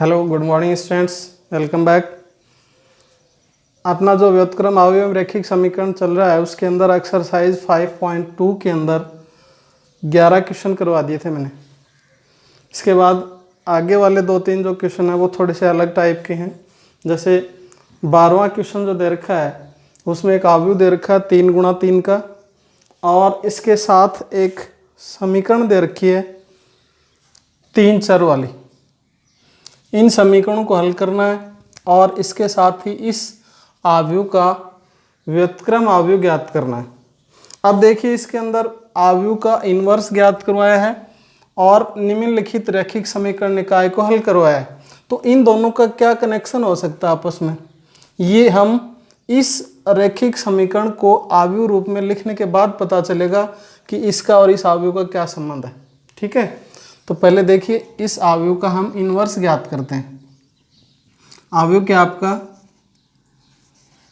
Hello good morning students, welcome back. अपना जो व्युत्क्रम अवयव रैखिक समीकरण चल रहा है उसके अंदर एक्सरसाइज 5.2 के अंदर 11 क्वेश्चन करवा दिए थे मैंने। इसके बाद आगे वाले 2-3 जो क्वेश्चन है वो थोड़े से अलग टाइप के हैं। जैसे 12वां क्वेश्चन जो दे रखा है उसमें एक अवयव दे रखा है 3 गुणा 3 का, और इसके साथ एक समीकरण दे रखी है 3 चर वाली। इन समीकरणों को हल करना है और इसके साथ ही इस अवयव का व्युत्क्रम अवयव ज्ञात करना है। अब देखिए इसके अंदर अवयव का इन्वर्स ज्ञात करवाया है और निम्नलिखित रैखिक समीकरण निकाय को हल करवाया है। तो इन दोनों का क्या कनेक्शन हो सकता है आपस में, ये हम इस रैखिक समीकरण को अवयव रूप में लिखने के बाद पता चलेगा कि इसका और इस अवयव का क्या संबंध है। ठीक है, तो पहले देखिए इस अवयव का हम इन्वर्स ज्ञात करते हैं। अवयव क्या आपका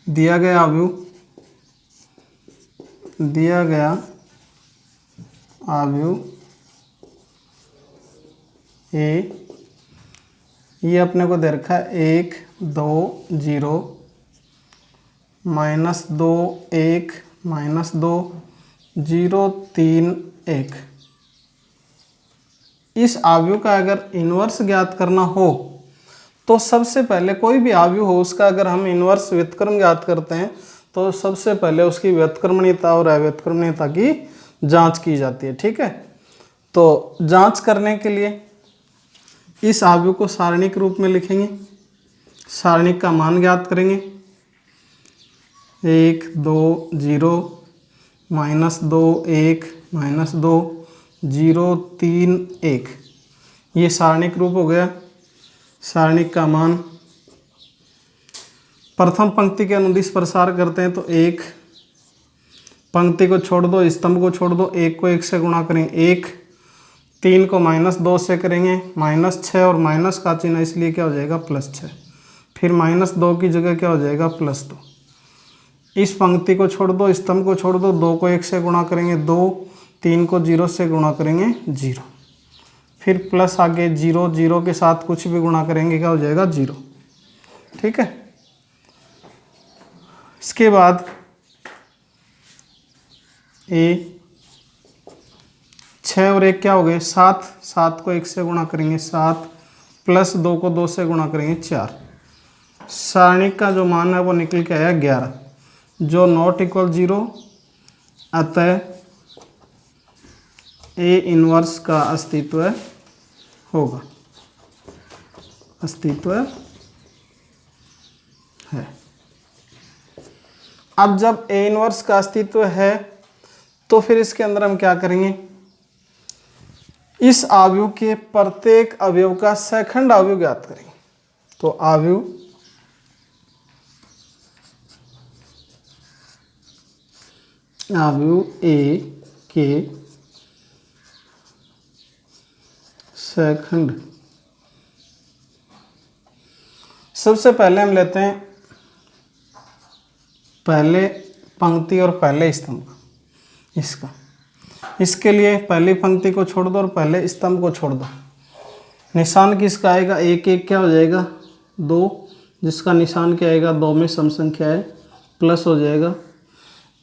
दिया गया अवयव ए, ये अपने को दे रखा है 1 2 0 -2 1 -2 0 3 1। इस अवयव का अगर इन्वर्स ज्ञात करना हो तो सबसे पहले कोई भी अवयव हो उसका अगर हम इन्वर्स व्युत्क्रम ज्ञात करते हैं तो सबसे पहले उसकी व्युत्क्रमणीयता और अव्युत्क्रमणीयता की जांच की जाती है। ठीक है, तो जांच करने के लिए इस अवयव को सारणिक रूप में लिखेंगे। सारणिक का मान ज्ञात करेंगे 1 2 0 -2 1 -2 0 3 1। ये सारणिक रूप हो गया। सारणिक का मान प्रथम पंक्ति के अनुदिश प्रसार करते हैं तो 1, पंक्ति को छोड़ दो, स्तंभ को छोड़ दो, 1 को 1 से गुणा करेंगे 1, 3 को -2 से करेंगे -6 और माइनस का चिन्ह इसलिए क्या हो जाएगा +6। फिर -2 की जगह क्या हो जाएगा +2। इस पंक्ति को छोड़ दो, स्तंभ को छोड़ दो, 2 को 1 से गुणा करेंगे 2, 3 को 0 से गुणा करेंगे 0, फिर प्लस आगे 0, 0 के साथ कुछ भी गुणा करेंगे क्या हो जाएगा 0। ठीक है, इसके बाद ए 6 और 1 क्या हो गए 7, 7 को 1 से गुणा करेंगे 7, प्लस 2 को 2 से गुणा करेंगे 4। सारणिक का जो मान है वो निकल के आया 11, जो नॉट इक्वल 0, अतः ए इनवर्स का अस्तित्व होगा, अस्तित्व है। अब जब ए इनवर्स का अस्तित्व है तो फिर इसके अंदर हम क्या करेंगे, इस अवयव के प्रत्येक अवयव का सेकंड अवयव ज्ञात करेंगे। तो अवयव ए के सेकंड, सबसे पहले हम लेते हैं पहले पंक्ति और पहले स्तंभ इसका। इसके लिए पहली पंक्ति को छोड़ दो और पहले स्तंभ को छोड़ दो। निशान किसका आएगा 1 1 क्या हो जाएगा 2, जिसका निशान क्या आएगा 2 में सम संख्या है प्लस हो जाएगा।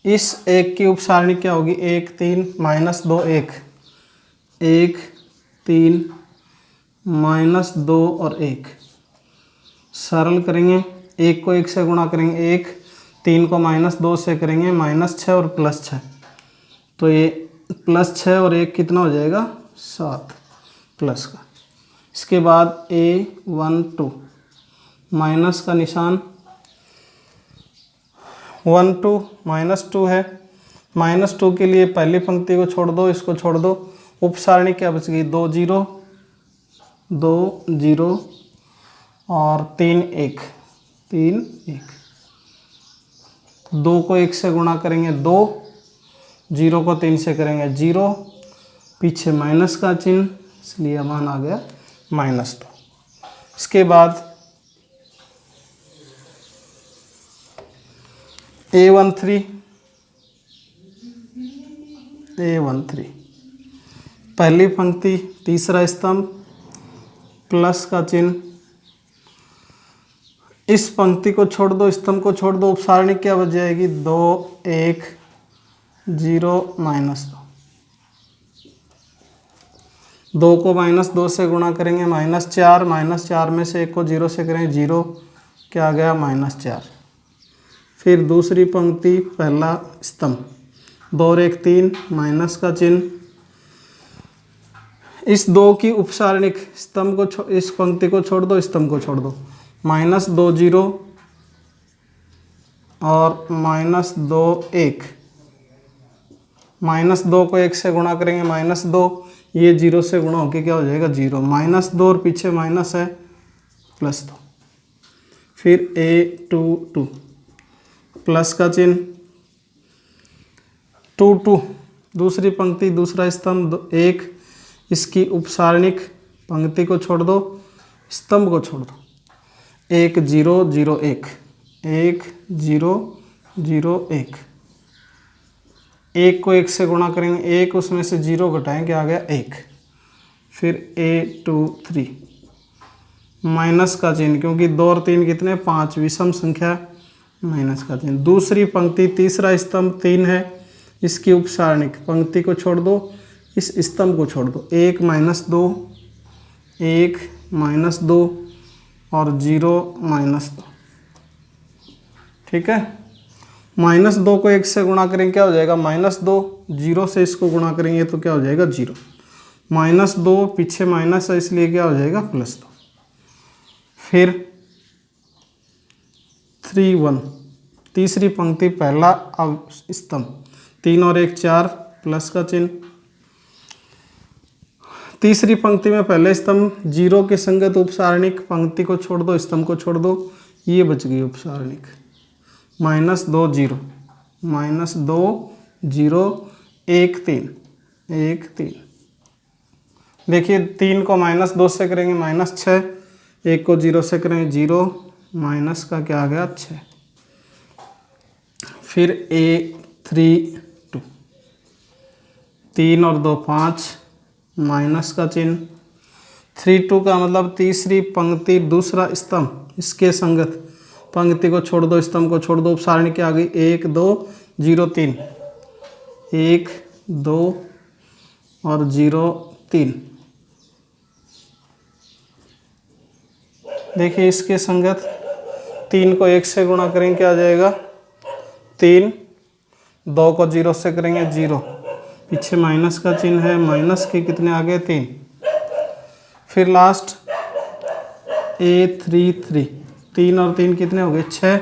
इस 1 की उपसारणी क्या होगी 1 3 -2 1, 1 3 -2 और 1। सरल करेंगे, 1 को 1 से गुणा करेंगे 1, 3 को -2 से करेंगे -6 और +6, तो ये +6 और 1 कितना हो जाएगा 7 प्लस का। इसके बाद A1 2 माइनस का निशान 1 2 -2 है। -2 के लिए पहली पंक्ति को छोड़ दो, इसको छोड़ दो, उपसारणी क्या बच गई 2 0 2 0 और 3 1 3 1। 2 को 1 से गुणा करेंगे 2, 0 को 3 से करेंगे 0, पीछे माइनस का चिन्ह इसलिए मान आ गया -2। इसके बाद A13 पहली पंक्ति तीसरा स्तंभ प्लस का चिन्ह इस पंक्ति को छोड़ दो, स्तंभ को छोड़ दो, उपसारणी क्या बच जाएगी 2 1 0 -2। 2 को -2 से गुणा करेंगे -4, -4 में से 1 को 0 से करेंगे 0, क्या आ गया -4। फिर दूसरी पंक्ति पहला स्तंभ 2 और 1 3 माइनस का चिन्ह, इस 2 की उपसारणिक स्तंभ को इस पंक्ति को छोड़ दो, स्तंभ को छोड़ दो, -2 0 और -2 1, -2 को 1 से गुणा करेंगे -2, ये 0 से गुणा होके क्या हो जाएगा 0, -2 और पीछे माइनस है +2, फिर a2 2 प्लस का चिन्ह 2 2, दूसरी पंक्ति दूसरा स्तंभ 1, इसकी उपसारणिक पंक्ति को छोड़ दो, स्तंभ को छोड़ दो, 1 0 0 1 1 0 0 1, 1 को 1 से गुणा करेंगे 1, उसमें से 0 घटाएंगे आ गया 1, फिर a2 3 माइनस का चिन्ह, क्योंकि 2 और 3 कितने 5, विषम संख्या, माइनस का चिन्ह। दूसरी पंक्ति तीसरा स्तंभ 3 है, इसकी उपसारणिक पंक्ति को छोड़ दो, इस स्तंभ को छोड़ दो, 1 -2 1 -2 और 0 -2, ठीक है। -2 को 1 से गुणा करेंगे क्या हो जाएगा -2, 0 से इसको गुणा करेंगे तो क्या हो जाएगा 0, -2 पीछे माइनस है इसलिए क्या हो जाएगा +2, फिर 3 1, तीसरी पंक्ति पहला स्तंभ 3 और 1 4 प्लस का चिन्ह, तीसरी पंक्ति में पहले स्तंभ 0 के संगत उपसारणिक पंक्ति को छोड़ दो, स्तंभ को छोड़ दो, ये बच गई उपसारणिक, -2 0 -2 0 1 3 1 3, देखिए 3 को -2 से करेंगे -6, 1 को 0 से करेंगे 0, माइनस का क्या आ गया 6, फिर a3 2, 3 और 2 5 माइनस का चिन्ह, 3 2 का मतलब तीसरी पंक्ति दूसरा स्तंभ, इसके संगत पंक्ति को छोड़ दो, स्तंभ को छोड़ दो, उपसारणी क्या आ गई 1 2 0 3 1 2 और 0 3, देखिए इसके संगत 3 को 1 से गुणा करेंगे क्या आ जाएगा 3, 2 को 0 से करेंगे 0, पीछे माइनस का चिन्ह है, माइनस के कितने आ गए 3, फिर लास्ट a3 3, 3 और 3 कितने हो गए 6,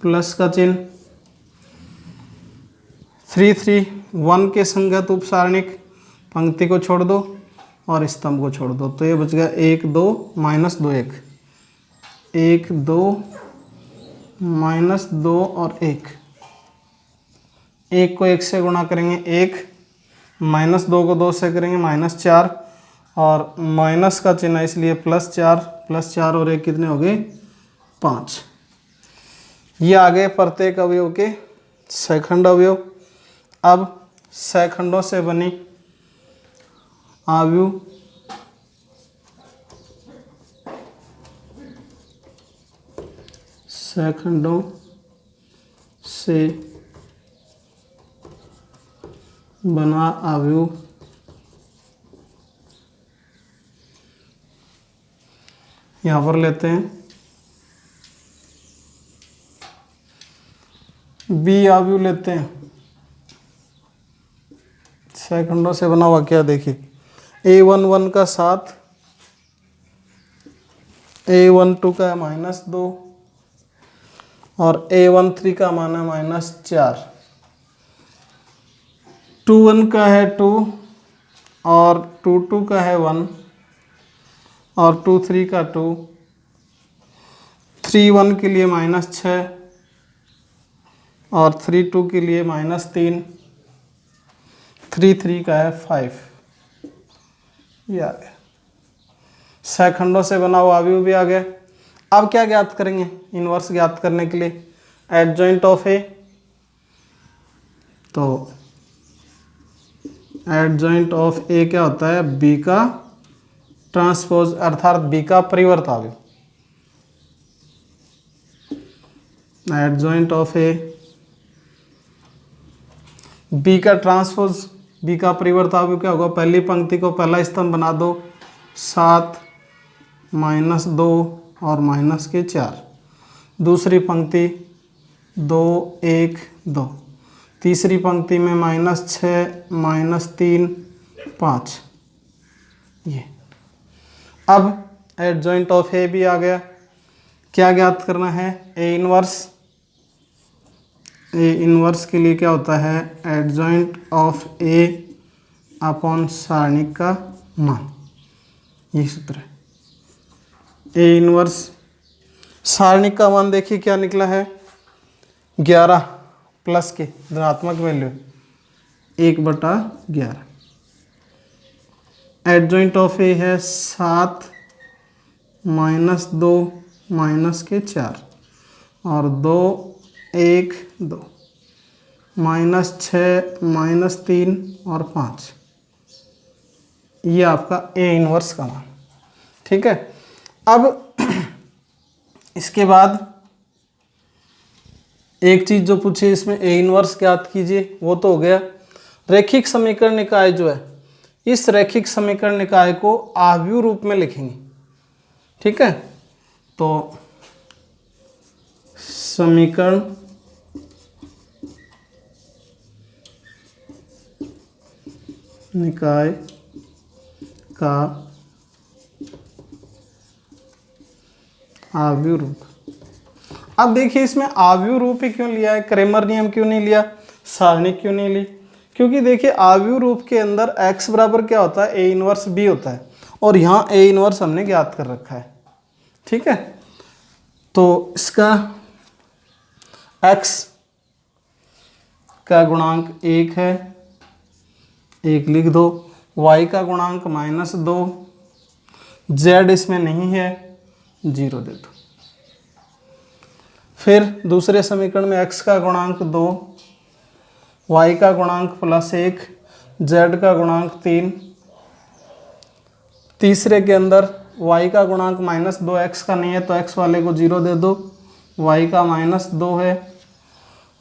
प्लस का चिन्ह, 3 3 1 के संगत उपसारणिक पंक्ति को छोड़ दो और स्तंभ को छोड़ दो, तो ये बच गया 1 2 -2 1 1 2 -2 और 1, 1 को 1 से गुणा करेंगे 1, -2 को 2 से करेंगे -4 और माइनस का चिन्ह इसलिए +4 और 1 कितने हो गए 5। ये आ गए प्रत्येक अवयव के सेकंड अवयव। अब सेकंडों से बनी अवयव सेकंडों से बना अवयव यहाँ पर लेते हैं बी अवयव लेते हैं सेकंडों से बना हुआ, क्या देखिए a11 का 7, a12 का -2 और a13 का मान है -4, 21 का है 2 और 22 का है 1 और 23 का 2, 31 के लिए -6 और 32 के लिए -3, 33 का है 5। ये आ गया सेकंडों से बना हुआ अवयव भी आ गया। अब क्या ज्ञात करेंगे इनवर्स ज्ञात करने के लिए एडजॉइंट ऑफ ए, तो एडजॉइंट ऑफ ए क्या होता है बी का ट्रांसपोज अर्थात बी का परिवर्त अवयव। एडजॉइंट ऑफ ए, बी का ट्रांसपोज, बी का परिवर्त आव्यूह क्या होगा, पहली पंक्ति को पहला स्तंभ बना दो, 7 -2 और -4, दूसरी पंक्ति 2 1 2, तीसरी पंक्ति में -6 -3 5। ये अब एडजॉइंट ऑफ ए भी आ गया। क्या ज्ञात करना है, ए इनवर्स। ए इनवर्स के लिए क्या होता है, एडजॉइंट ऑफ ए अपॉन सारणिक का मान, यही सूत्र है। ए इनवर्स सारणिक का मान देखिए क्या निकला है, 11 प्लस के धनात्मक वैल्यू 1/11। एडजॉइंट ऑफ ए है 7 -2 -4 और 2 1 2, -6 -3 और 5। ये आपका ए इनवर्स का मान, ठीक है। अब इसके बाद एक चीज जो पूछी इसमें, ए इनवर्स ज्ञात कीजिए, वो तो हो गया। रैखिक समीकरण निकाय जो है, इस रैखिक समीकरण निकाय को आव्यूह रूप में लिखेंगे, ठीक है। तो समीकरण निकाय का आव्यूह रूप। अब देखिए इसमें आव्यूह रूप ही क्यों लिया है, क्रेमर नियम क्यों नहीं लिया, सारणी क्यों नहीं ली, क्योंकि देखिए आव्यूह रूप के अंदर x बराबर क्या होता है, ए इनवर्स b होता है, और यहाँ ए इनवर्स हमने ज्ञात कर रखा है, ठीक है। तो इसका x का गुणांक 1 है, 1 लिख दो, y का गुणांक -2, z इसमें नहीं है, 0 दे दो। फिर दूसरे समीकरण में x का गुणांक 2, y का गुणांक +1, z का गुणांक 3। तीसरे के अंदर y का गुणांक -2, x का नहीं है तो x वाले को 0 दे दो, y का -2 है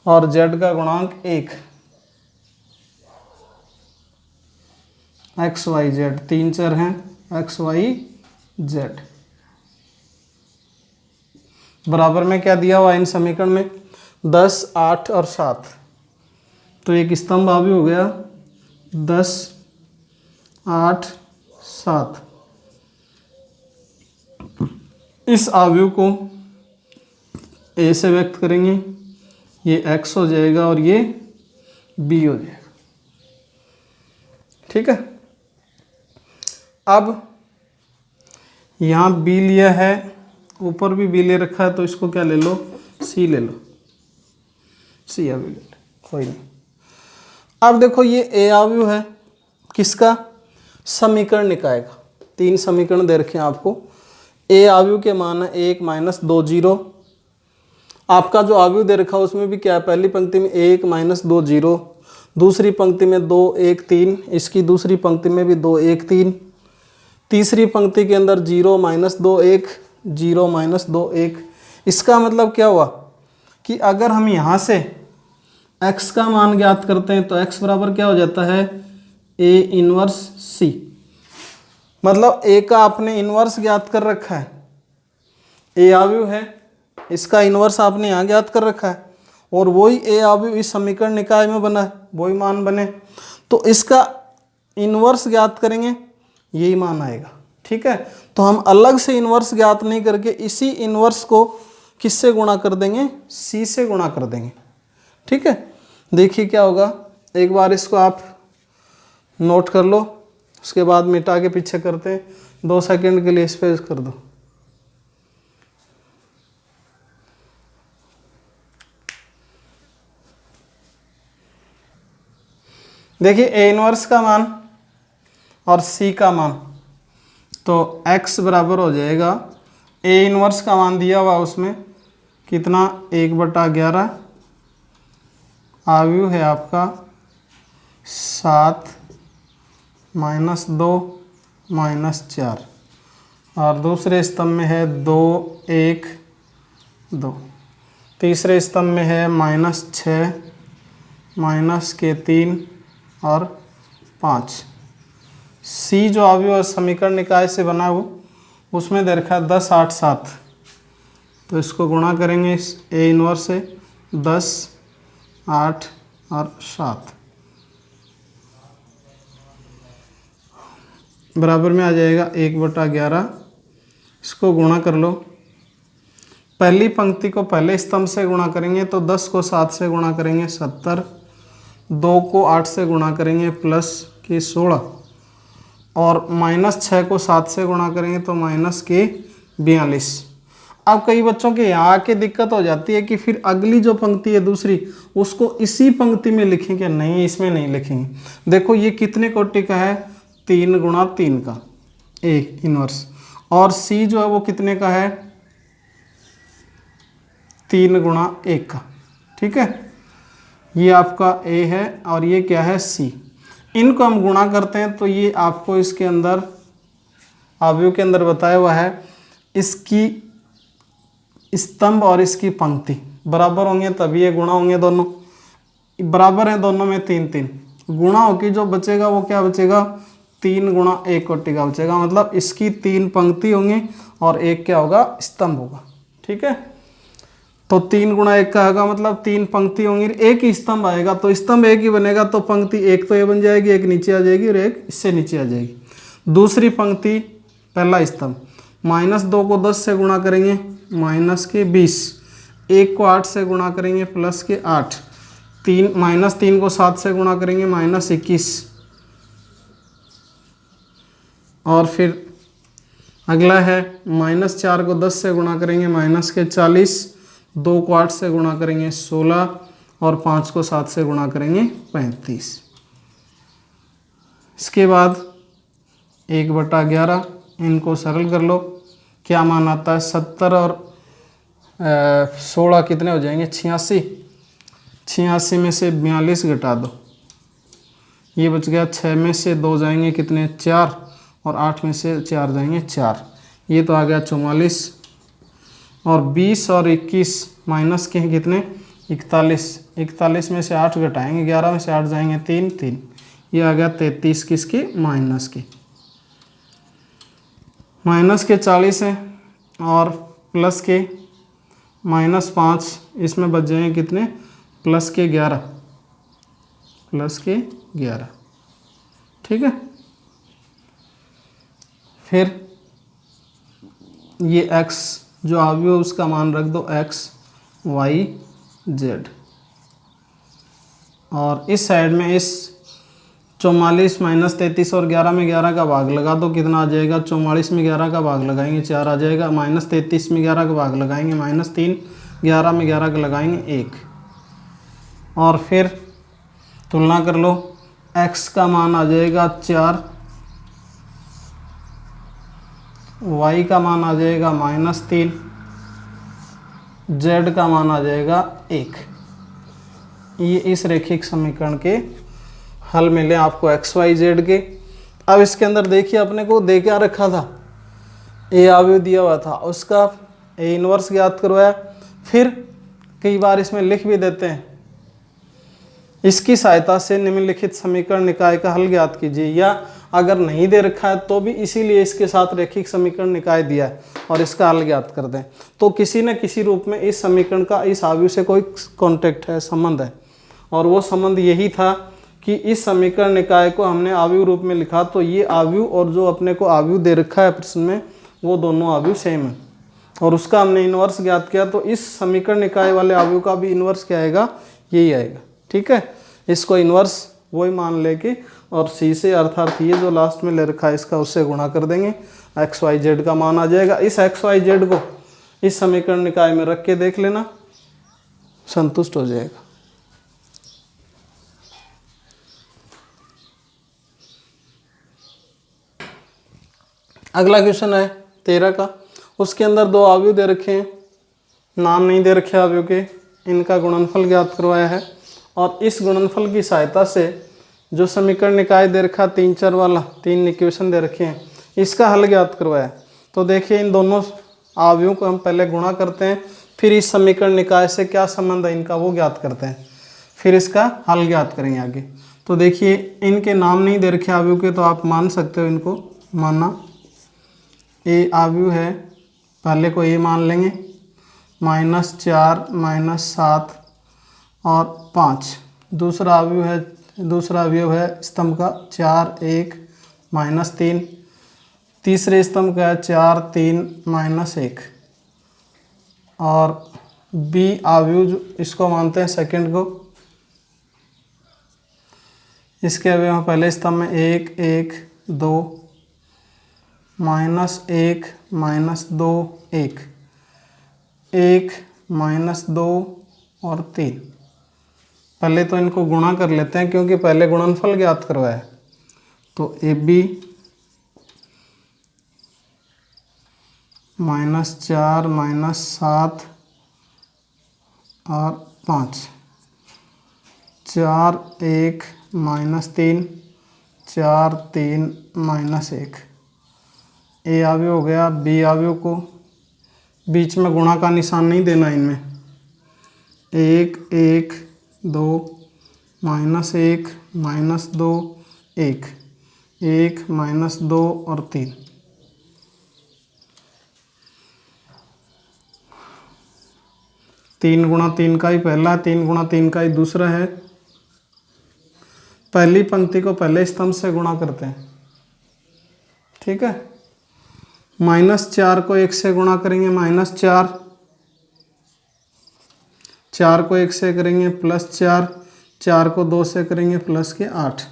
और z का गुणांक 1। x y z 3 चर हैं, x y z बराबर में क्या दिया हुआ इन समीकरण में, 10 8 और 7। तो एक स्तंभ आव्यूह हो गया 10 8 7। इस आव्यूह को a से व्यक्त करेंगे, ये x हो जाएगा और ये b हो जाएगा, ठीक है। अब यहाँ b लिया है, ऊपर भी b ले रखा है, तो इसको क्या ले लो, c ले लो, c आव्यूह ले लो, कोई नहीं। अब देखो ये ए आव्यूह है किसका, समीकरण निकाय का। 3 समीकरण दे रखे हैं आपको। ए आव्यूह के मान है 1 -2 0। आपका जो आव्यूह दे रखा है उसमें भी क्या है, पहली पंक्ति में 1 -2 0, दूसरी पंक्ति में 2 1 3, इसकी दूसरी पंक्ति में भी 2 1 3, तीसरी पंक्ति के अंदर 0 -2 1 0 -2 1। इसका मतलब क्या हुआ कि अगर हम यहाँ से x का मान ज्ञात करते हैं तो x बराबर क्या हो जाता है, ए इनवर्स c। मतलब a का आपने इनवर्स ज्ञात कर रखा है, ए आव्यूह है, इसका इनवर्स आपने यहाँ ज्ञात कर रखा है, और वही ए आव्यूह इस समीकरण निकाय में बना है, वही मान बने, तो इसका इनवर्स ज्ञात करेंगे, यही मान आएगा, ठीक है। तो हम अलग से इनवर्स ज्ञात नहीं करके इसी इनवर्स को किससे गुणा कर देंगे, c से गुणा कर देंगे, ठीक है। देखिए क्या होगा, एक बार इसको आप नोट कर लो, उसके बाद मिटा के पीछे करते हैं। 2 सेकंड के लिए स्पेस कर दो। देखिए ए इनवर्स का मान और c का मान, तो x बराबर हो जाएगा, ए इनवर्स का मान दिया हुआ उसमें कितना, 1/11। आव्यूह है आपका 7 -2 -4, और दूसरे स्तंभ में है 2 1 2। तीसरे स्तंभ में है -6, -3 और 5। सी जो अवयव समीकरण निकाय से बना हो उसमें दे रखा है 10, 8, 7। तो इसको गुणा करेंगे इस ए इनवर्स से 10, 8 और 7 बराबर में आ जाएगा 1/11। इसको गुणा कर लो। पहली पंक्ति को पहले स्तंभ से गुणा करेंगे तो 10 को 7 से गुणा करेंगे 70, 2 को 8 से गुणा करेंगे प्लस के 16 और -6 को 7 से गुणा करेंगे तो -42। अब कई बच्चों के यहाँ आके दिक्कत हो जाती है कि फिर अगली जो पंक्ति है दूसरी उसको इसी पंक्ति में लिखेंगे, नहीं इसमें नहीं लिखेंगे। देखो ये कितने कोटि का है, 3 × 3 का ए इनवर्स, और सी जो है वो कितने का है, 3 × 1 का। ठीक है, ये आपका ए है और ये क्या है सी। इनको हम गुणा करते हैं तो ये आपको इसके अंदर अवयव के अंदर बताया हुआ है, इसकी स्तंभ और इसकी पंक्ति बराबर होंगे तभी ये गुणा होंगे। दोनों बराबर हैं, दोनों में 3 3 गुणा होकर जो बचेगा वो क्या बचेगा, 3 × 1 कोटि का बचेगा। मतलब इसकी 3 पंक्ति होंगी और एक क्या होगा, स्तंभ होगा। ठीक है, तो 3 × 1 का होगा मतलब 3 पंक्ति होंगी, एक ही स्तंभ आएगा। तो स्तंभ एक ही बनेगा तो पंक्ति एक तो ये बन जाएगी, एक नीचे आ जाएगी और एक इससे नीचे आ जाएगी। दूसरी पंक्ति पहला स्तंभ, -2 को 10 से गुणा करेंगे -20, 1 को 8 से गुणा करेंगे +8, -3 को 7 से गुणा करेंगे -21, और फिर अगला है -4 को 10 से गुणा करेंगे -40, 2 को 8 से गुणा करेंगे 16 और 5 को 7 से गुणा करेंगे 35। इसके बाद 1/11, इनको सरल कर लो, क्या मान आता है, 70 और 16 कितने हो जाएंगे, 86। 86 में से 42 घटा दो, ये बच गया। 6 में से 2 जाएंगे कितने, 4, और 8 में से 4 जाएंगे 4, ये तो आ गया 44। और 20 और 21 माइनस के हैं कितने, 41। 41 में से 8 घटाएंगे, 11 में से 8 जाएंगे 3 3, ये आ गया 33 किसके, माइनस के। माइनस के 40 है और प्लस के -5, इसमें बच जाएंगे कितने, प्लस के 11, प्लस के 11। ठीक है, फिर ये x जो अवयव उसका मान रख दो x y z, और इस साइड में इस 44 -33 और 11 में 11 का भाग लगा दो, कितना आ जाएगा, 44 में 11 का भाग लगाएंगे 4 आ जाएगा, -33 में 11 का भाग लगाएंगे -3, 11 में 11 का लगाएंगे 1, और फिर तुलना कर लो, x का मान आ जाएगा 4, y का मान आ जाएगा -3, z का मान आ जाएगा 1। ये इस रैखिक समीकरण के हल मिले आपको x y z के। अब इसके अंदर देखिए अपने को दे क्या रखा था, ए अवयव दिया हुआ था, उसका ए इनवर्स ज्ञात करवाया। फिर कई बार इसमें लिख भी देते हैं, इसकी सहायता से निम्नलिखित समीकरण निकाय का हल ज्ञात कीजिए, या अगर नहीं दे रखा है तो भी इसीलिए इसके साथ रैखिक समीकरण निकाय दिया है और इसका हल ज्ञात कर दें। तो किसी न किसी रूप में इस समीकरण का इस अवयव से कोई कॉन्टेक्ट है, संबंध है, और वो संबंध यही था कि इस समीकरण निकाय को हमने अवयव रूप में लिखा, तो ये अवयव और जो अपने को अवयव दे रखा है प्रश्न में वो दोनों अवयव सेम है, और उसका हमने इनवर्स ज्ञात किया। तो इस समीकरण निकाय वाले अवयव का भी इनवर्स क्या आएगा, यही आएगा। ठीक है, इसको इनवर्स वही मान लेके और सी से अर्थात ये जो लास्ट में ले रखा है इसका उससे गुणा कर देंगे, एक्स वाई जेड का मान आ जाएगा। इस एक्स वाई जेड को इस समीकरण निकाय में रख के देख लेना, संतुष्ट हो जाएगा। अगला क्वेश्चन है 13 का, उसके अंदर दो अवयव दे रखे हैं, नाम नहीं दे रखे अवयव के, इनका गुणनफल ज्ञात करवाया है, और इस गुणनफल की सहायता से जो समीकरण निकाय दे रखा 3 चर वाला, 3 इक्वेशन दे रखे हैं, इसका हल ज्ञात करवाया है। तो देखिए इन दोनों अवयवों को हम पहले गुणा करते हैं, फिर इस समीकरण निकाय से क्या संबंध है इनका वो ज्ञात करते हैं, फिर इसका हल ज्ञात करेंगे आगे। तो देखिए इनके नाम नहीं दे रखे अवयव के, तो आप मान सकते हो इनको, माना ए अवयव है, पहले को ए मान लेंगे, -4 -7 और 5। दूसरा अवयव है स्तंभ का 4 1 -3। तीसरे स्तंभ का है 4 3 -1। और बी अवयव इसको मानते हैं सेकंड को, इसके अवयव हम पहले स्तंभ में 1 1 2 -1 -2 1 1 -2 और 3। पहले तो इनको गुणा कर लेते हैं क्योंकि पहले गुणनफल ज्ञात करवाया है। तो AB -4 -7 और 5, 4 1 -3 4 3 -1। ए अवयव हो गया। बी अवयव को बीच में गुणा का निशान नहीं देना इनमें, 1 1 2 -1 -2 1 1 -2 और 3। तीन गुणा 3 का ही पहला, 3 गुणा 3 का ही दूसरा है। पहली पंक्ति को पहले स्तंभ से गुणा करते हैं, ठीक है। -4 को 1 से गुणा करेंगे -4, 4 को 1 से करेंगे +4, 4 को 2 से करेंगे +8।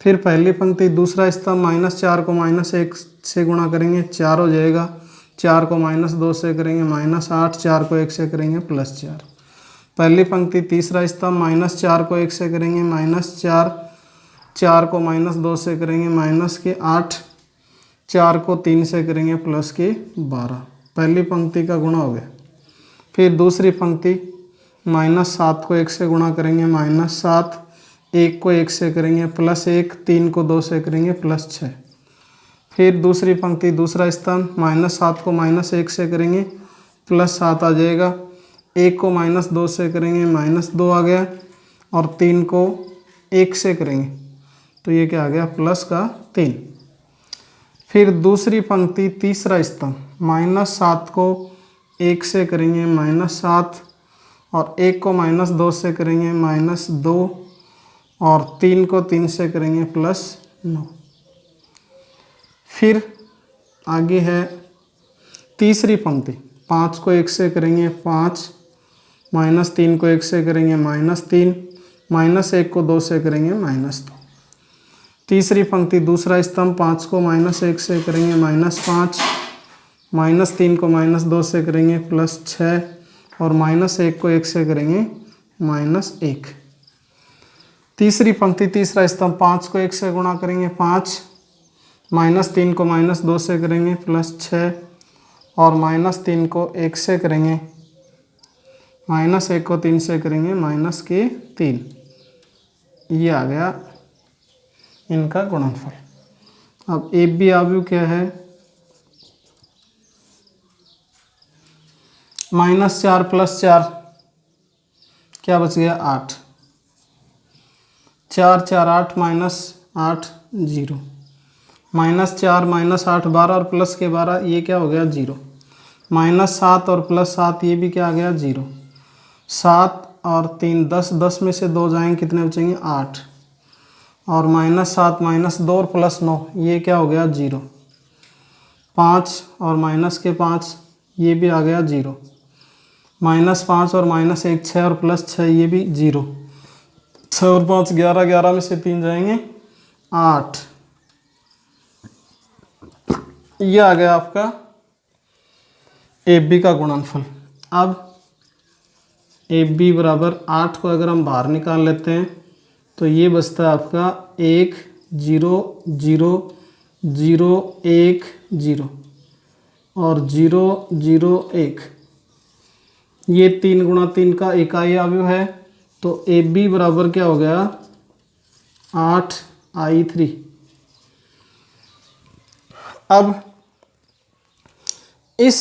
फिर पहली पंक्ति दूसरा स्तंभ -4 को -1 से गुणा करेंगे 4 हो जाएगा, 4 को -2 से करेंगे -8, 4 को 1 से करेंगे +4। पहली पंक्ति तीसरा स्तंभ -4 को 1 से करेंगे -4, 4 को -2 से करेंगे -8, 4 को 3 से करेंगे +12। पहली पंक्ति का गुणा हो गया। फिर दूसरी पंक्ति -7 को 1 से गुणा करेंगे -7, 1 को 1 से करेंगे +1, 3 को 2 से करेंगे +6। फिर दूसरी पंक्ति दूसरा स्तंभ -7 को -1 से करेंगे +7 आ जाएगा, 1 को -2 से करेंगे -2 आ गया, और 3 को 1 से करेंगे तो ये क्या आ गया +3। फिर दूसरी पंक्ति तीसरा स्तंभ -7 को 1 से करेंगे -7, और 1 को -2 से करेंगे -2, और 3 को 3 से करेंगे +9। फिर आगे है तीसरी पंक्ति 5 को 1 से करेंगे 5, -3 को 1 से करेंगे -3, -1 को 2 से करेंगे -2। तीसरी पंक्ति दूसरा स्तंभ 5 को -1 से करेंगे -5, -3 को -2 से करेंगे +6, और -1 को 1 से करेंगे -1। तीसरी पंक्ति तीसरा स्तंभ 5 को 1 से गुणा करेंगे 5, -3 को -2 से करेंगे +6, और -3 को 1 से करेंगे, -1 को 3 से करेंगे -3। ये आ गया इनका गुणनफल। अब ए बी अवयव क्या है, -4 + 4 क्या बच गया 8, 4 4 8 -8 0, -4 -8 12 और प्लस के 12 ये क्या हो गया 0, -7 और +7 ये भी क्या आ गया 0, 7 और 3 10, 10 में से 2 जाएंगे कितने बचेंगे 8, और -7 -2 और +9 ये क्या हो गया 0, 5 और -5 ये भी आ गया 0, -5 और -1 6 और +6 ये भी 0, 6 और 5 11, 11 में से 3 जाएंगे 8। ये आ गया आपका ए बी का गुणनफल। अब ए बी बराबर 8 को अगर हम बाहर निकाल लेते हैं तो ये बचता है आपका 1 0 0 0 1 0 और 0 0 1। ये 3 गुणा 3 का इकाई अवयव है, तो ए बी बराबर क्या हो गया 8I3। अब इस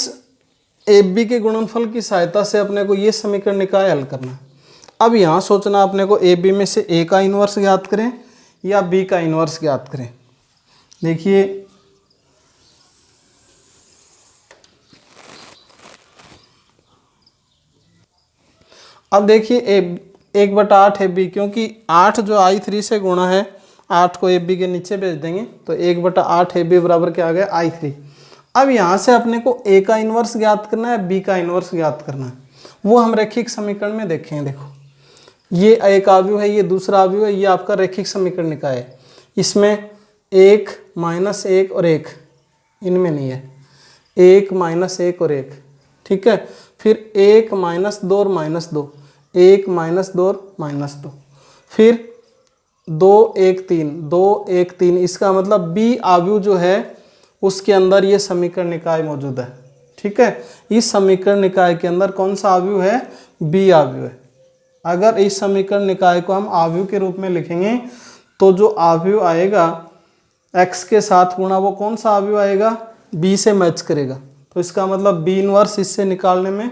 ए बी के गुणनफल की सहायता से अपने को ये समीकरण निकाय हल करना है। अब यहाँ सोचना अपने को ए बी में से ए का इन्वर्स ज्ञात करें या बी का इन्वर्स ज्ञात करें। देखिए अब देखिए ए 1/8 है बी, क्योंकि 8 जो I3 से गुणा है 8 को ए बी के नीचे भेज देंगे तो 1/8 ए बी बराबर क्या आ गया I3। अब यहाँ से अपने को ए का इन्वर्स ज्ञात करना है, बी का इन्वर्स ज्ञात करना है, वो हम रैखिक समीकरण में देखेंगे। देखो ये एक आव्यूह है, ये दूसरा आव्यूह है, ये आपका रैखिक समीकरण निकाय है। इसमें 1 -1 और 1 इनमें नहीं है, 1 -1 और 1, ठीक है। फिर 1 -2 और -2, 1 -2 और -2, फिर 2 1 3, 2 1 3। इसका मतलब बी आव्यूह जो है उसके अंदर ये समीकरण निकाय मौजूद है, ठीक है। इस समीकरण निकाय के अंदर कौन सा आव्यूह है? बी आव्यूह है। अगर इस समीकरण निकाय को हम आव्यूह के रूप में लिखेंगे तो जो आव्यूह आएगा x के साथ गुणा, वो कौन सा आव्यूह आएगा? b से मैच करेगा। तो इसका मतलब b इनवर्स इससे निकालने में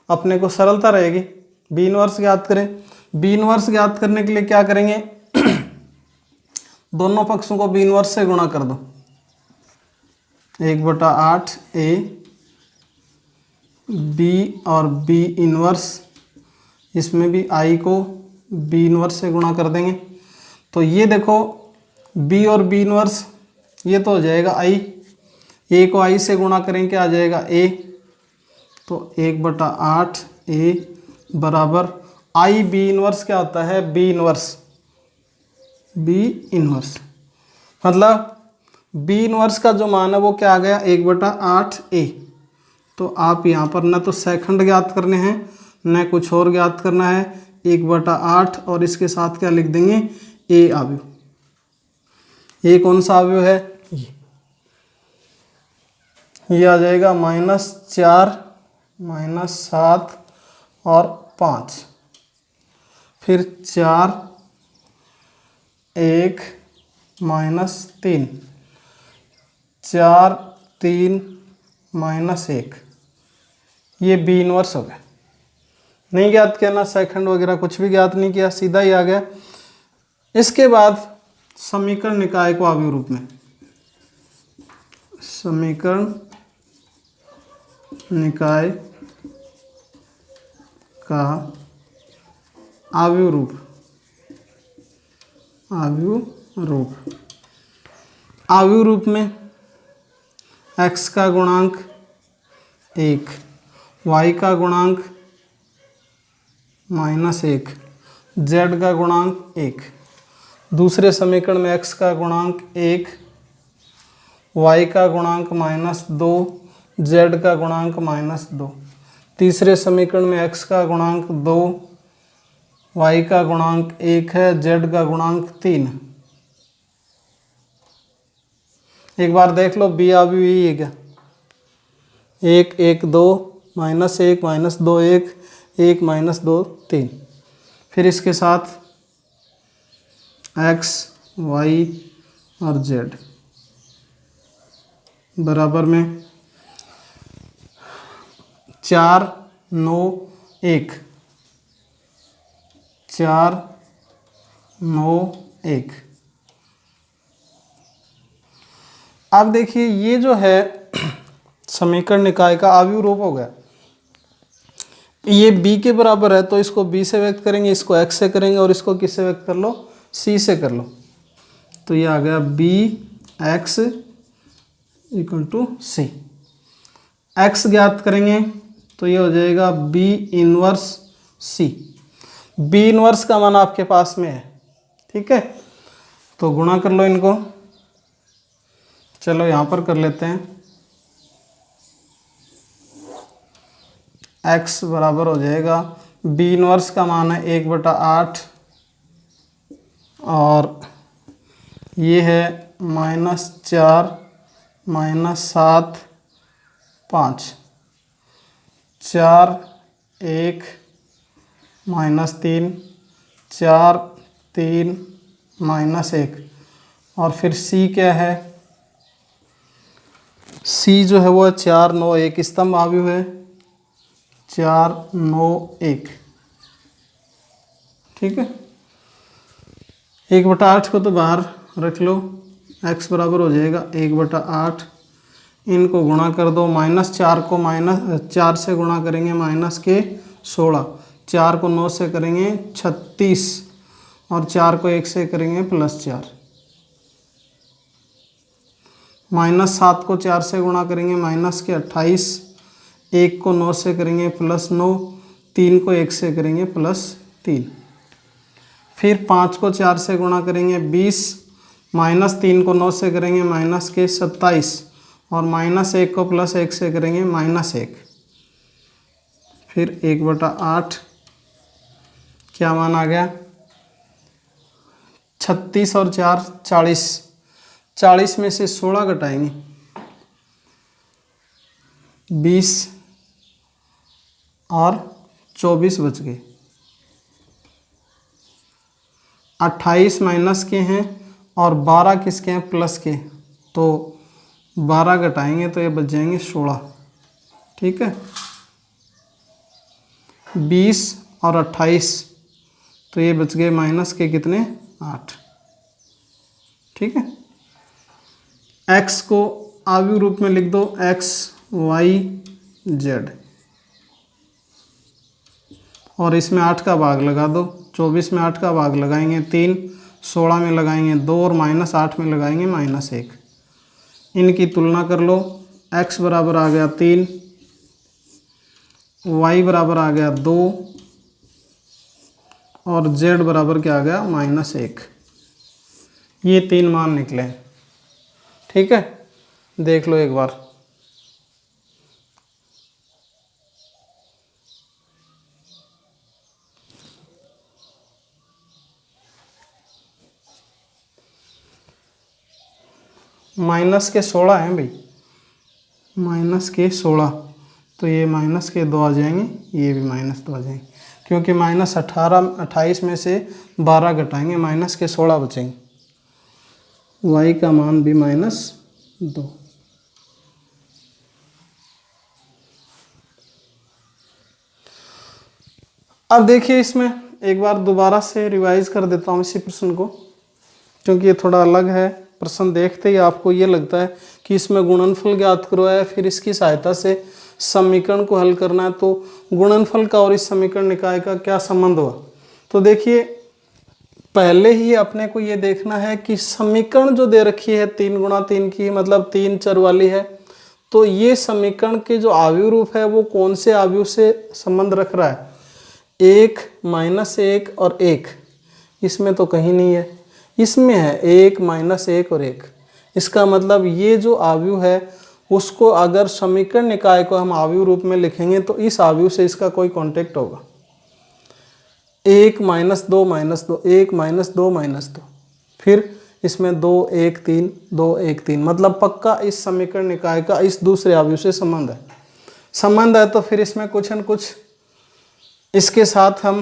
अपने को सरलता रहेगी। b इनवर्स ज्ञात करें। b इनवर्स ज्ञात करने के लिए क्या करेंगे? दोनों पक्षों को b इनवर्स से गुणा कर दो। 1/8 a b और b इनवर्स, इसमें भी i को b इनवर्स से गुणा कर देंगे। तो ये देखो b और b इनवर्स ये तो हो जाएगा i, a को i से गुणा करें क्या आ जाएगा? a। तो 1/8 a बराबर i b इनवर्स क्या होता है? b इनवर्स, b इनवर्स मतलब b इनवर्स का जो मान है वो क्या आ गया? 1/8 a। तो आप यहाँ पर न तो सेकंड ज्ञात करने हैं न कुछ और ज्ञात करना है, 1/8 और इसके साथ क्या लिख देंगे? a आव्यूह। ये कौन सा आव्यूह है? ये आ जाएगा -4 -7 और 5, फिर 4 1 -3, 4 3 -1, ये बी इनवर्स हो गया। नहीं ज्ञात किया ना सेकंड वगैरह कुछ भी ज्ञात नहीं किया, सीधा ही आ गया। इसके बाद समीकरण निकाय को आव्यूह रूप में, समीकरण निकाय का आव्यूह रूप, आव्यूह रूप, आव्यूह रूप में x का गुणांक 1, y का गुणांक -1, z का गुणांक 1। दूसरे समीकरण में x का गुणांक 1, y का गुणांक -2, z का गुणांक -2। तीसरे समीकरण में x का गुणांक 2, y का गुणांक 1 है, z का गुणांक 3। एक बार देख लो बी आव्यूह यही है क्या? 1 1 2 -1 -2 1 1 -2 3। फिर इसके साथ x y और z बराबर में 4 9 1, 4 9 1। अब देखिए ये जो है समीकरण निकाय का आव्यूह रूप हो गया। ये b के बराबर है तो इसको b से व्यक्त करेंगे, इसको x से करेंगे और इसको किससे व्यक्त कर लो? c से कर लो। तो ये आ गया bx = c। x ज्ञात करेंगे तो ये हो जाएगा b inverse c। b inverse का मान आपके पास में है, ठीक है। तो गुणा कर लो इनको। चलो यहाँ पर कर लेते हैं। x बराबर हो जाएगा b इनवर्स का मान है 1/8 और ये है -4 -7 5, 4 1 -3, 4 3 -1 और फिर c क्या है? c जो है वो 4 9 1 स्तंभ आव्यूह है। 4 9 1, ठीक है। 1/8 को तो बाहर रख लो, x बराबर हो जाएगा 1/8, इनको गुणा कर दो, -4 को -4 से गुणा करेंगे -16, 4 को 9 से करेंगे 36 और 4 को 1 से करेंगे +4, -7 को 4 से गुणा करेंगे -28, 1 को 9 से करेंगे +9, 3 को 1 से करेंगे +3, फिर 5 को 4 से गुणा करेंगे 20, -3 को 9 से करेंगे -27 और -1 को +1 से करेंगे -1, फिर 1/8 क्या मान आ गया, 36 और 4 40, 40 में से 16 घटाएंगे 20 और 24 बच गए, 28 माइनस के हैं और 12 किसके हैं, प्लस के, तो 12 घटाएंगे तो ये बच जाएंगे 16, ठीक है। 20 और 28 तो ये बच गए माइनस के कितने, 8, ठीक है। x को आव्यूह रूप में लिख दो, x y z, और इसमें 8 का भाग लगा दो, 24 में 8 का भाग लगाएंगे 3, 16 में लगाएंगे 2 और -8 में लगाएंगे -1, इनकी तुलना कर लो, x बराबर आ गया 3, y बराबर आ गया 2 और z बराबर क्या आ गया, -1, ये 3 मान निकले, ठीक है। देख लो एक बार, माइनस के 16 हैं भाई, -16, तो ये -2 आ जाएंगे, ये भी -2 आ जाएंगे, क्योंकि -28 में से 12 घटाएंगे, -16 बचेंगे, y का मान भी -2। अब देखिए इसमें एक बार दोबारा से रिवाइज कर देता हूँ इसी प्रश्न को, क्योंकि ये थोड़ा अलग है। प्रश्न देखते ही आपको ये लगता है कि इसमें गुणनफल ज्ञात करो है, फिर इसकी सहायता से समीकरण को हल करना है, तो गुणनफल का और इस समीकरण निकाय का क्या संबंध हुआ। तो देखिए पहले ही अपने को ये देखना है कि समीकरण जो दे रखी है 3 × 3 की, मतलब 3 चर वाली है, तो ये समीकरण के जो आव्यूह रूप है वो कौन से आव्यूह से संबंध रख रहा है, 1 -1 और 1, इसमें तो कहीं नहीं है, इसमें है 1 -1 और 1। इसका मतलब ये जो आव्यूह है उसको अगर समीकरण निकाय को हम आव्यूह रूप में लिखेंगे तो इस आव्यूह से इसका कोई कांटेक्ट होगा, 1 -2 -2, 1 -2 -2, फिर इसमें 2 1 3 2 1 3, मतलब पक्का इस समीकरण निकाय का इस दूसरे आव्यूह से संबंध है। तो फिर इसमें कुछ न कुछ इसके साथ हम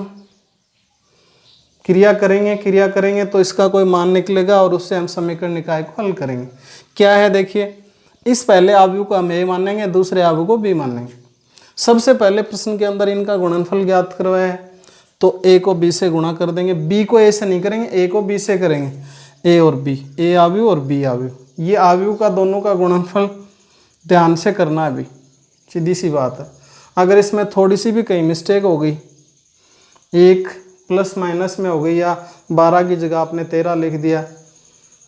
क्रिया करेंगे तो इसका कोई मान निकलेगा और उससे हम समीकरण निकाय को हल करेंगे। क्या है देखिए, इस पहले आव्यूह को हम ए मानेंगे, दूसरे आव्यूह को बी मानेंगे। सबसे पहले प्रश्न के अंदर इनका गुणनफल ज्ञात करवाया है, तो ए को बी से गुणा कर देंगे, बी को ए से नहीं करेंगे, ए को बी से करेंगे, ए और बी, ए आव्यूह और बी आव्यूह, ये आव्यूह का दोनों का गुणनफल ध्यान से करना है अभी, सीधी सी बात है। अगर इसमें थोड़ी सी भी कहीं मिस्टेक हो गई, 1 प्लस माइनस में हो गई, या 12 की जगह आपने 13 लिख दिया,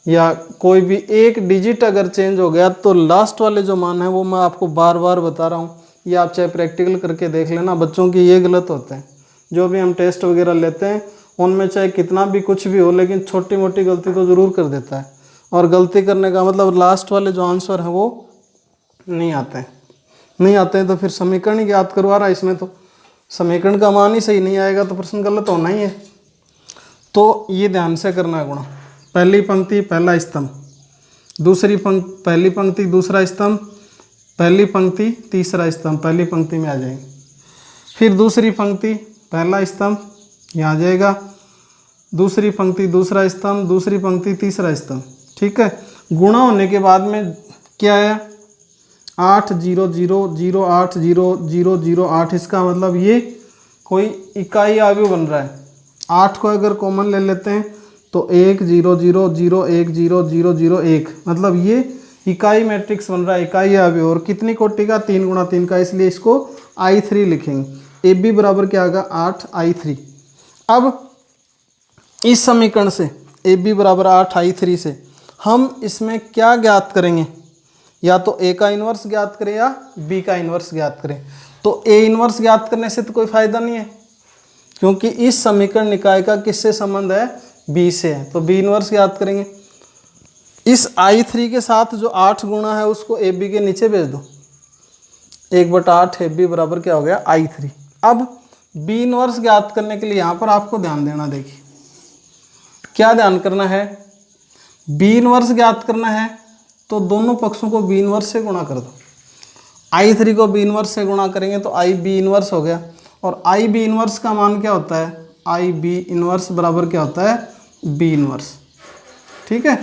या कोई भी एक डिजिट अगर चेंज हो गया, तो लास्ट वाले जो मान है वो मैं आपको बार बार बता रहा हूँ, ये आप चाहे प्रैक्टिकल करके देख लेना, बच्चों की ये गलत होते हैं। जो भी हम टेस्ट वगैरह लेते हैं उनमें चाहे कितना भी कुछ भी हो, लेकिन छोटी मोटी गलती तो ज़रूर कर देता है, और गलती करने का मतलब लास्ट वाले जो आंसर है वो नहीं आते हैं, तो फिर समीकरण ही याद करवा रहा है, इसमें तो समीकरण का मान ही सही नहीं आएगा तो प्रश्न गलत होना ही है। तो ये ध्यान से करना है गुणा, पहली पंक्ति पहला स्तंभ, दूसरी पंक्ति पहली पंक्ति दूसरा स्तंभ, पहली पंक्ति तीसरा स्तंभ, पहली पंक्ति में आ जाएंगे, फिर दूसरी पंक्ति पहला स्तंभ यहाँ आ जाएगा, दूसरी पंक्ति दूसरा स्तंभ, दूसरी पंक्ति तीसरा स्तंभ, ठीक है। गुणा होने के बाद में क्या है, 8000008, इसका मतलब ये कोई इकाई अवयव बन रहा है। 8 को अगर कॉमन ले लेते हैं तो 100010001, मतलब ये इकाई मैट्रिक्स बन रहा है, इकाई अवयव। और कितनी कोटि का? 3 गुणा 3 का, इसलिए इसको I3 लिखेंगे। ए बी बराबर क्या आएगा? 8I3। अब इस समीकरण से ए बी बराबर 8I3 से हम इसमें क्या ज्ञात करेंगे? या तो ए का इन्वर्स ज्ञात करें या बी का इन्वर्स ज्ञात करें। तो ए इन्वर्स ज्ञात करने से तो कोई फायदा नहीं है, क्योंकि इस समीकरण निकाय का किससे संबंध है? बी से है। तो बी इन्वर्स ज्ञात करेंगे। इस I3 के साथ जो 8 गुणा है उसको ए बी के नीचे भेज दो। 1/8 ए बी बराबर क्या हो गया? I3। अब बी इन्वर्स ज्ञात करने के लिए यहाँ पर आपको ध्यान देना, देखिए क्या ध्यान करना है। बी इन्वर्स ज्ञात करना है तो दोनों पक्षों को बी इन्वर्स से गुणा कर दो। I3 को बी इन्वर्स से गुणा करेंगे तो आई बी इन्वर्स हो गया। और आई बी इन्वर्स का मान क्या होता है? आई बी इन्वर्स बराबर क्या होता है? B inverse. ठीक है,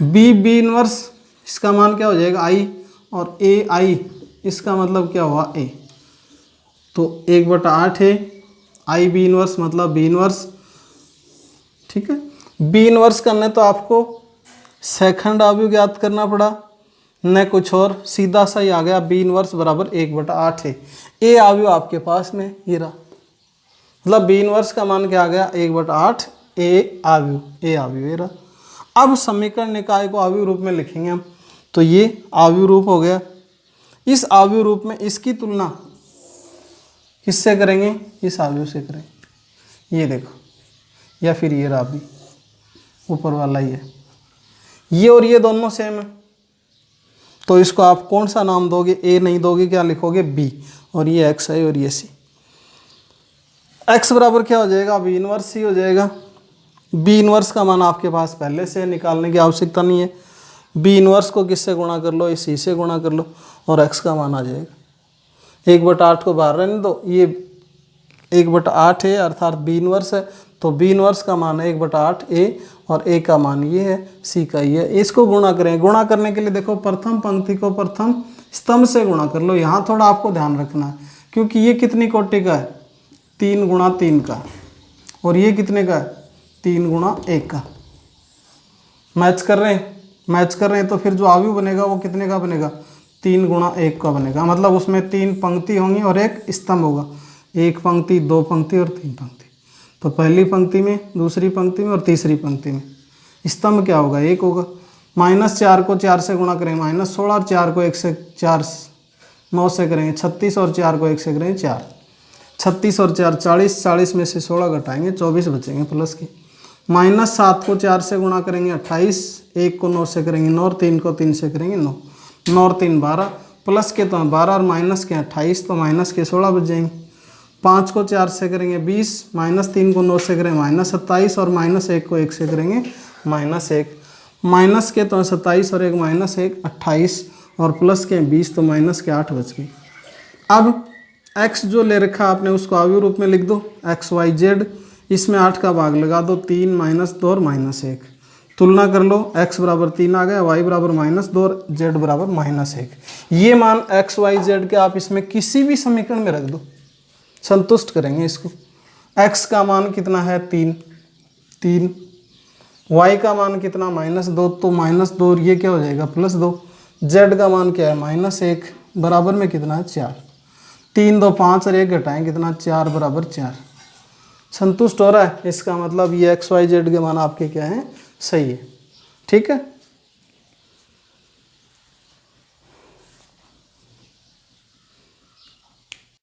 बी इन्वर्स इसका मान क्या हो जाएगा? आई, और ए आई इसका मतलब क्या हुआ? ए। तो 1/8 है आई बी इन्वर्स मतलब बी इन्वर्स। ठीक है, बी इन्वर्स करने तो आपको सेकंड अवयव ज्ञात करना पड़ा, न कुछ और, सीधा सा ही आ गया। बी इन्वर्स बराबर 1/8 है। ए अवयव आपके पास में ये रहा, मतलब बी इन्वर्स का मान क्या आ गया? 1/8 ए अवयव, ए अवयव ये रहा। अब समीकरण निकाय को अवयव रूप में लिखेंगे हम, तो ये अवयव रूप हो गया। इस अवयव रूप में इसकी तुलना किससे करेंगे? इस अवयव से करेंगे, ये देखो, या फिर ये रहा भी ऊपर वाला ही है। ये और ये दोनों सेम है, तो इसको आप कौन सा नाम दोगे? ए नहीं दोगे, क्या लिखोगे? बी। और ये एक्स है और ये सी। एक्स बराबर क्या हो जाएगा? बी इन्वर्स सी हो जाएगा। बी इन्वर्स का मान आपके पास पहले से निकालने की आवश्यकता नहीं है। बी इन्वर्स को किससे गुणा कर लो? इस सी से गुणा कर लो और एक्स का मान आ जाएगा। 1/8 को बाहर रहने दो, ये 1/8 है अर्थात बी इन्वर्स है, तो बी इन्वर्स का मान है 1/8 ए, और ए का मान ये है, सी का ये है। इसको गुणा करें। गुणा करने के लिए देखो, प्रथम पंक्ति को प्रथम स्तंभ से गुणा कर लो। यहाँ थोड़ा आपको ध्यान रखना है, क्योंकि ये कितनी कोटि का है? 3 गुणा 3 का। और ये कितने का है? 3 गुणा 1 का। मैच कर रहे हैं, मैच कर रहे हैं, तो फिर जो अवयव बनेगा वो कितने का बनेगा? 3 गुणा 1 का बनेगा। मतलब उसमें 3 पंक्ति होंगी और एक स्तंभ होगा। 1 पंक्ति, 2 पंक्ति और 3 पंक्ति। तो पहली पंक्ति में, दूसरी पंक्ति में और तीसरी पंक्ति में स्तंभ क्या होगा? 1 होगा। -4 को 4 से गुणा करेंगे -16, और 4 को 1 से 4 9 से करेंगे 36, और 4 को 1 से करेंगे 4। 36 और 4 40, 40 में से 16 घटाएंगे 24 बचेंगे प्लस के। -7 को 4 से गुणा करेंगे 28, 1 को 9 से करेंगे 9, और 3 को 3 से करेंगे 9। 9 और 3 12, प्लस के तो 12 और माइनस के 28, तो माइनस के 16 बच जाएंगे। 5 को 4 से करेंगे 20, -3 को 9 से करेंगे -27, और -1 को 1 से करेंगे -1। माइनस के तो 27 और 1 -1 28, और प्लस के 20, तो माइनस के 8 बच गई। अब x जो ले रखा आपने उसको अवयव रूप में लिख दो, XYZ। इसमें 8 का भाग लगा दो, 3 -2 और -1। तुलना कर लो, x बराबर 3 आ गया, y बराबर -2 और z बराबर -1। ये मान XYZ के आप इसमें किसी भी समीकरण में रख दो, संतुष्ट करेंगे इसको। x का मान कितना है? 3। y का मान कितना? -2, तो -2 और ये क्या हो जाएगा? +2। z का मान क्या है? -1, बराबर में कितना है? 4। 3 2 5 और 1 घटाएं कितना? 4 बराबर 4। संतुष्ट हो रहा है? इसका मतलब ये XYZ के मान आपके क्या हैं? सही है। ठीक है।